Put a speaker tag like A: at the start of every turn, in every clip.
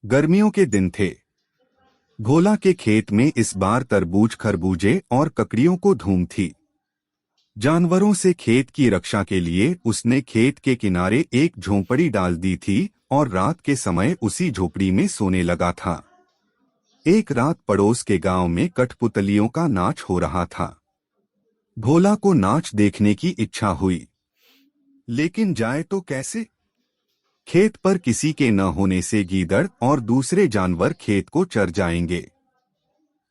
A: गर्मियों के दिन थे। भोला के खेत में इस बार तरबूज, खरबूजे और ककड़ियों को धूम थी। जानवरों से खेत की रक्षा के लिए उसने खेत के किनारे एक झोंपड़ी डाल दी थी और रात के समय उसी झोपड़ी में सोने लगा था। एक रात पड़ोस के गांव में कठपुतलियों का नाच हो रहा था। भोला को नाच देखने की इच्छा हुई, लेकिन जाए तो कैसे? खेत पर किसी के न होने से गीदड़ और दूसरे जानवर खेत को चर जाएंगे।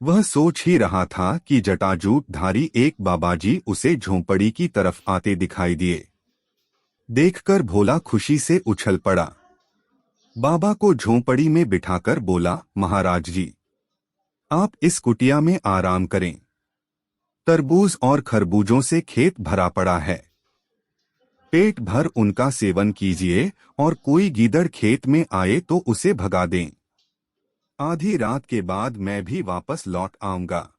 A: वह सोच ही रहा था कि जटाजूटधारी एक बाबाजी उसे झोंपड़ी की तरफ आते दिखाई दिए। देखकर भोला खुशी से उछल पड़ा। बाबा को झोंपड़ी में बिठाकर बोला, महाराज जी, आप इस कुटिया में आराम करें। तरबूज और खरबूजों से खेत भरा पड़ा है। पेट भर उनका सेवन कीजिए और कोई गीदड़ खेत में आए तो उसे भगा दें। आधी रात के बाद मैं भी वापस लौट आऊंगा।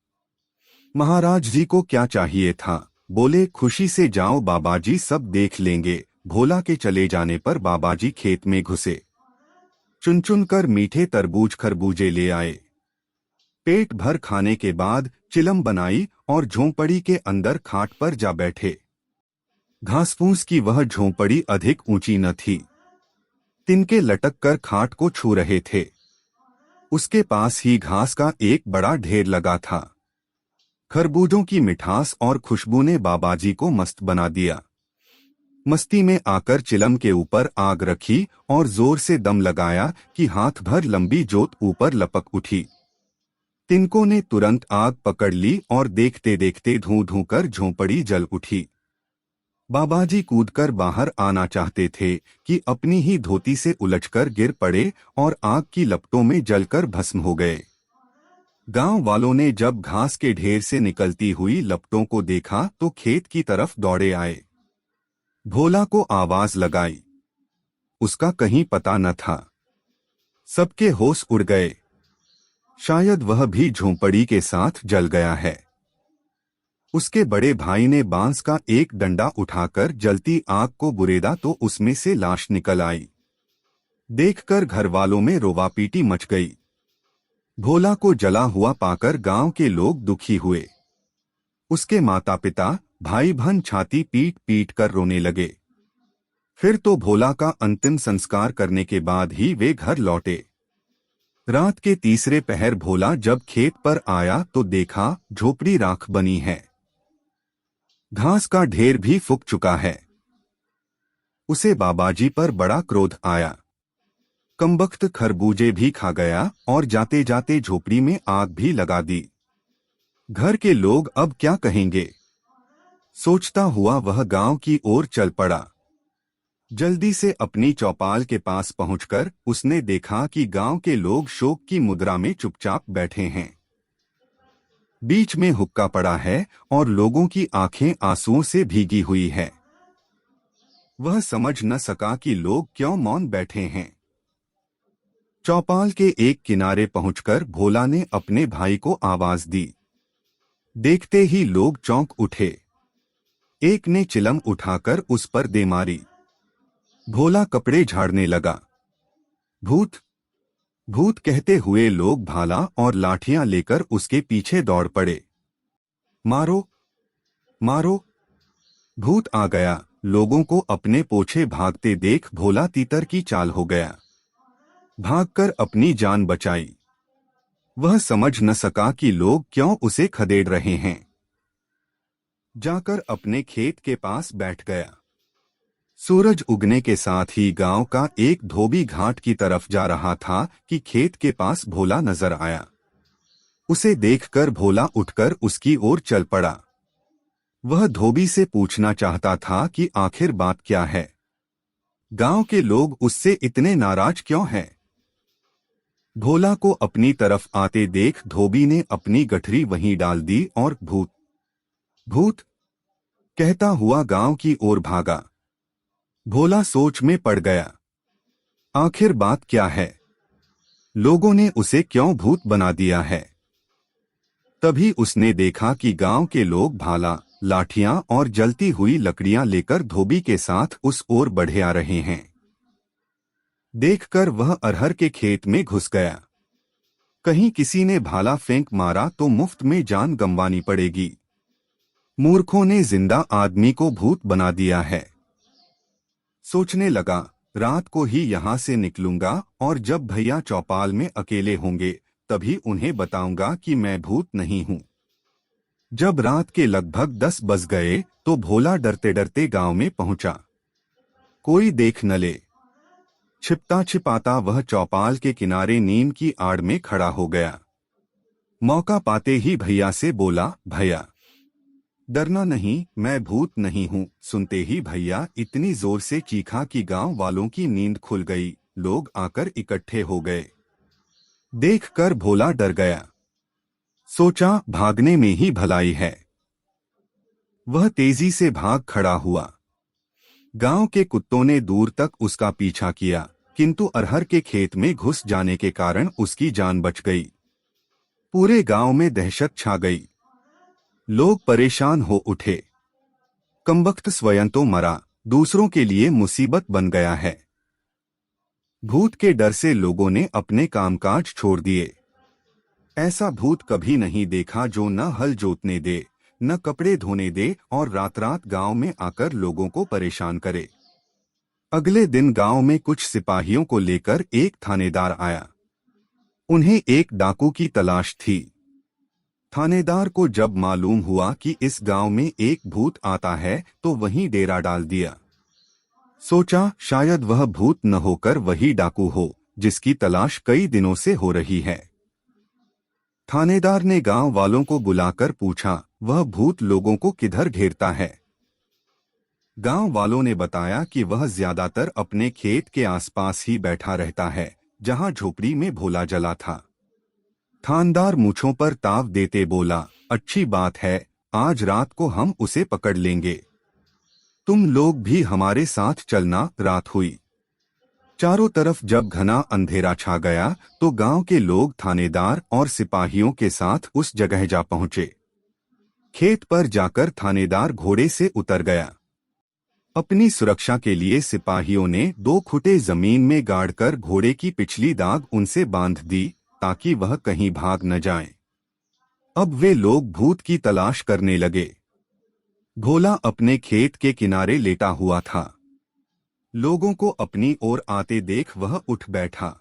A: महाराज जी को क्या चाहिए था? बोले, खुशी से जाओ बाबाजी, सब देख लेंगे। भोला के चले जाने पर बाबाजी खेत में घुसे। चुन चुन कर मीठे तरबूज खरबूजे ले आए। पेट भर खाने के बाद चिलम बनाई और झोंपड़ी के अंदर खाट पर जा बैठे। घासफूस की वह झोंपड़ी अधिक ऊंची न थी। तिनके लटक कर खाट को छू रहे थे। उसके पास ही घास का एक बड़ा ढेर लगा था। खरबूजों की मिठास और खुशबू ने बाबाजी को मस्त बना दिया। मस्ती में आकर चिलम के ऊपर आग रखी और जोर से दम लगाया कि हाथ भर लंबी जोत ऊपर लपक उठी। तिनकों ने तुरंत आग पकड़ ली और देखते देखते धूं धूं कर झोंपड़ी जल उठी। बाबाजी कूदकर बाहर आना चाहते थे कि अपनी ही धोती से उलझकर गिर पड़े और आग की लपटों में जलकर भस्म हो गए। गांव वालों ने जब घास के ढेर से निकलती हुई लपटों को देखा तो खेत की तरफ दौड़े आए। भोला को आवाज लगाई, उसका कहीं पता न था। सबके होश उड़ गए। शायद वह भी झोंपड़ी के साथ जल गया है। उसके बड़े भाई ने बांस का एक डंडा उठाकर जलती आग को बुरेदा तो उसमें से लाश निकल आई। देखकर घरवालों में रोवापीटी मच गई। भोला को जला हुआ पाकर गांव के लोग दुखी हुए। उसके माता पिता, भाई बहन छाती पीट पीट कर रोने लगे। फिर तो भोला का अंतिम संस्कार करने के बाद ही वे घर लौटे। रात के तीसरे पहर भोला जब खेत पर आया तो देखा झोपड़ी राख बनी है। घास का ढेर भी फूक चुका है। उसे बाबाजी पर बड़ा क्रोध आया। कमबख्त खरबूजे भी खा गया और जाते जाते झोपड़ी में आग भी लगा दी। घर के लोग अब क्या कहेंगे? सोचता हुआ वह गांव की ओर चल पड़ा। जल्दी से अपनी चौपाल के पास पहुंचकर उसने देखा कि गांव के लोग शोक की मुद्रा में चुपचाप बैठे हैं। बीच में हुक्का पड़ा है और लोगों की आंखें आंसुओं से भीगी हुई है। वह समझ न सका कि लोग क्यों मौन बैठे हैं। चौपाल के एक किनारे पहुंचकर भोला ने अपने भाई को आवाज दी। देखते ही लोग चौंक उठे। एक ने चिलम उठाकर उस पर दे मारी। भोला कपड़े झाड़ने लगा। भूत, भूत कहते हुए लोग भाला और लाठियां लेकर उसके पीछे दौड़ पड़े। मारो, मारो, भूत आ गया। लोगों को अपने पोछे भागते देख भोला तीतर की चाल हो गया। भागकर अपनी जान बचाई। वह समझ न सका कि लोग क्यों उसे खदेड़ रहे हैं। जाकर अपने खेत के पास बैठ गया। सूरज उगने के साथ ही गांव का एक धोबी घाट की तरफ जा रहा था कि खेत के पास भोला नजर आया। उसे देखकर भोला उठकर उसकी ओर चल पड़ा। वह धोबी से पूछना चाहता था कि आखिर बात क्या है। गांव के लोग उससे इतने नाराज क्यों हैं? भोला को अपनी तरफ आते देख धोबी ने अपनी गठरी वहीं डाल दी और भूत, भूत कहता हुआ गांव की ओर भागा। भोला सोच में पड़ गया। आखिर बात क्या है? लोगों ने उसे क्यों भूत बना दिया है? तभी उसने देखा कि गांव के लोग भाला, लाठियां और जलती हुई लकड़ियां लेकर धोबी के साथ उस ओर बढ़े आ रहे हैं। देखकर वह अरहर के खेत में घुस गया। कहीं किसी ने भाला फेंक मारा तो मुफ्त में जान गंवानी पड़ेगी। मूर्खों ने जिंदा आदमी को भूत बना दिया है। सोचने लगा, रात को ही यहाँ से निकलूंगा और जब भैया चौपाल में अकेले होंगे तभी उन्हें बताऊंगा कि मैं भूत नहीं हूँ। जब रात के लगभग 10 बज गए तो भोला डरते डरते गांव में पहुंचा। कोई देख न ले। छिपता छिपाता वह चौपाल के किनारे नीम की आड़ में खड़ा हो गया। मौका पाते ही भैया से बोला, भैया डरना नहीं, मैं भूत नहीं हूँ। सुनते ही भैया इतनी जोर से चीखा कि गांव वालों की नींद खुल गई। लोग आकर इकट्ठे हो गए। देखकर भोला डर गया। सोचा भागने में ही भलाई है। वह तेजी से भाग खड़ा हुआ। गांव के कुत्तों ने दूर तक उसका पीछा किया, किंतु अरहर के खेत में घुस जाने के कारण उसकी जान बच गई। पूरे गांव में दहशत छा गई। लोग परेशान हो उठे। कमबख्त स्वयं तो मरा, दूसरों के लिए मुसीबत बन गया है। भूत के डर से लोगों ने अपने कामकाज छोड़ दिए। ऐसा भूत कभी नहीं देखा जो न हल जोतने दे, न कपड़े धोने दे और रात रात गांव में आकर लोगों को परेशान करे। अगले दिन गांव में कुछ सिपाहियों को लेकर एक थानेदार आया। उन्हें एक डाकू की तलाश थी। थानेदार को जब मालूम हुआ कि इस गांव में एक भूत आता है तो वहीं डेरा डाल दिया। सोचा शायद वह भूत न होकर वही डाकू हो जिसकी तलाश कई दिनों से हो रही है। थानेदार ने गांव वालों को बुलाकर पूछा, वह भूत लोगों को किधर घेरता है? गांव वालों ने बताया कि वह ज्यादातर अपने खेत के आसपास ही बैठा रहता है, जहां झोपड़ी में भोला जला था। थानेदार मूंछों पर ताव देते बोला, अच्छी बात है, आज रात को हम उसे पकड़ लेंगे। तुम लोग भी हमारे साथ चलना। रात हुई। चारों तरफ जब घना अंधेरा छा गया तो गांव के लोग थानेदार और सिपाहियों के साथ उस जगह जा पहुंचे। खेत पर जाकर थानेदार घोड़े से उतर गया। अपनी सुरक्षा के लिए सिपाहियों ने 2 खुटे जमीन में गाड़कर घोड़े की पिछली दाग उनसे बांध दी ताकि वह कहीं भाग न जाएं। अब वे लोग भूत की तलाश करने लगे। भोला अपने खेत के किनारे लेटा हुआ था। लोगों को अपनी ओर आते देख वह उठ बैठा।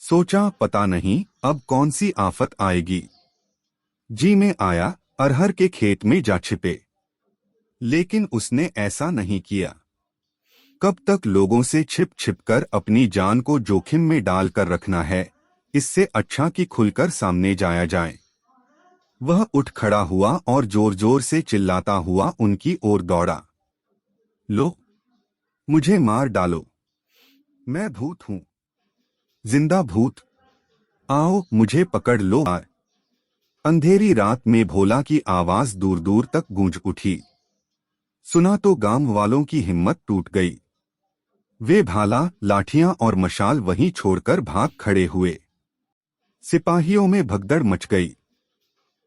A: सोचा पता नहीं अब कौन सी आफत आएगी। जी में आया अरहर के खेत में जा छिपे, लेकिन उसने ऐसा नहीं किया। कब तक लोगों से छिप छिपकर अपनी जान को जोखिम में डालकर रखना है, इससे अच्छा कि खुलकर सामने जाया जाए। वह उठ खड़ा हुआ और जोर जोर से चिल्लाता हुआ उनकी ओर दौड़ा, लो, मुझे मार डालो, मैं भूत हूं, जिंदा भूत, आओ मुझे पकड़ लो। अंधेरी रात में भोला की आवाज दूर दूर तक गूंज उठी। सुना तो गांव वालों की हिम्मत टूट गई। वे भाला, लाठियां और मशाल वहीं छोड़कर भाग खड़े हुए। सिपाहियों में भगदड़ मच गई।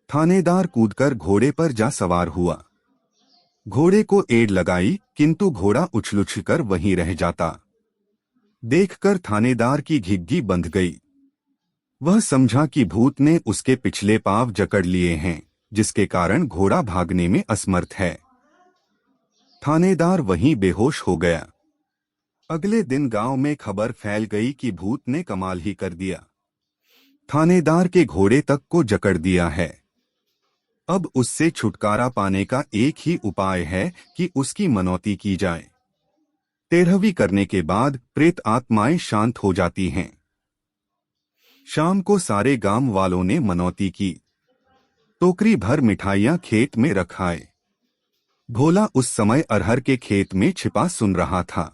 A: थानेदार कूदकर घोड़े पर जा सवार हुआ। घोड़े को एड़ लगाई, किंतु घोड़ा उछल-उछलकर वहीं रह जाता। देखकर थानेदार की घिघी बंध गई। वह समझा कि भूत ने उसके पिछले पांव जकड़ लिए हैं, जिसके कारण घोड़ा भागने में असमर्थ है। थानेदार वहीं बेहोश हो गया। अगले दिन गांव में खबर फैल गई कि भूत ने कमाल ही कर दिया। थानेदार के घोड़े तक को जकड़ दिया है। अब उससे छुटकारा पाने का एक ही उपाय है कि उसकी मनौती की जाए। 13वीं करने के बाद प्रेत आत्माएं शांत हो जाती हैं। शाम को सारे गांव वालों ने मनौती की। टोकरी भर मिठाइयां खेत में रखाए। भोला उस समय अरहर के खेत में छिपा सुन रहा था।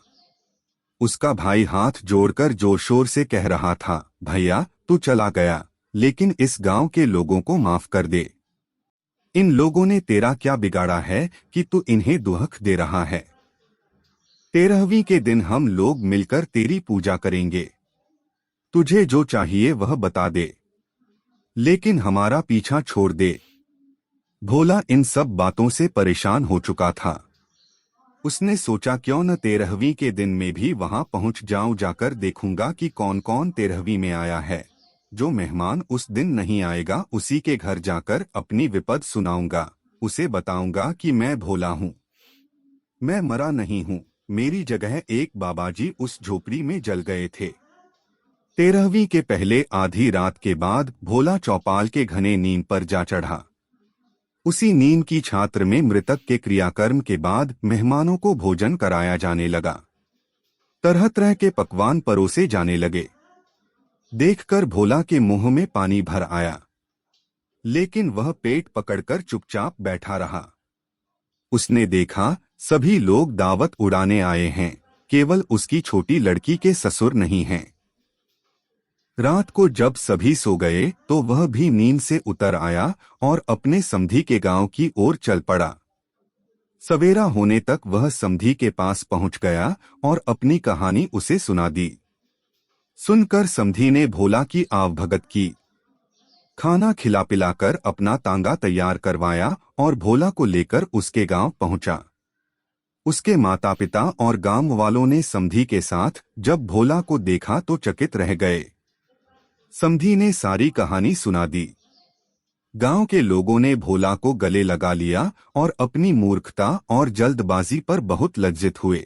A: उसका भाई हाथ जोड़कर जोर शोर से कह रहा था, भैया तू चला गया, लेकिन इस गांव के लोगों को माफ कर दे। इन लोगों ने तेरा क्या बिगाड़ा है कि तू इन्हें दुहक दे रहा है। 13वीं के दिन हम लोग मिलकर तेरी पूजा करेंगे। तुझे जो चाहिए वह बता दे, लेकिन हमारा पीछा छोड़ दे। भोला इन सब बातों से परेशान हो चुका था। उसने सोचा क्यों न 13वीं के दिन में भी वहां पहुंच जाऊं, जाकर देखूंगा कि कौन कौन 13वीं में आया है। जो मेहमान उस दिन नहीं आएगा उसी के घर जाकर अपनी विपद सुनाऊंगा। उसे बताऊंगा कि मैं भोला हूँ, मैं मरा नहीं हूँ। मेरी जगह एक बाबाजी उस झोपड़ी में जल गए थे। 13वीं के पहले आधी रात के बाद भोला चौपाल के घने नीम पर जा चढ़ा। उसी नीम की छात्र में मृतक के क्रियाकर्म के बाद मेहमानों को भोजन कराया जाने लगा। तरह तरह के पकवान परोसे जाने लगे। देखकर भोला के मुंह में पानी भर आया, लेकिन वह पेट पकड़कर चुपचाप बैठा रहा। उसने देखा सभी लोग दावत उड़ाने आए हैं, केवल उसकी छोटी लड़की के ससुर नहीं हैं। रात को जब सभी सो गए तो वह भी नींद से उतर आया और अपने समधी के गांव की ओर चल पड़ा। सवेरा होने तक वह समधी के पास पहुंच गया और अपनी कहानी उसे सुना दी। सुनकर समधी ने भोला की आवभगत की, खाना खिला पिलाकर अपना तांगा तैयार करवाया और भोला को लेकर उसके गांव पहुंचा। उसके माता पिता और गांव वालों ने समधी के साथ जब भोला को देखा तो चकित रह गए। समधी ने सारी कहानी सुना दी। गांव के लोगों ने भोला को गले लगा लिया और अपनी मूर्खता और जल्दबाजी पर बहुत लज्जित हुए।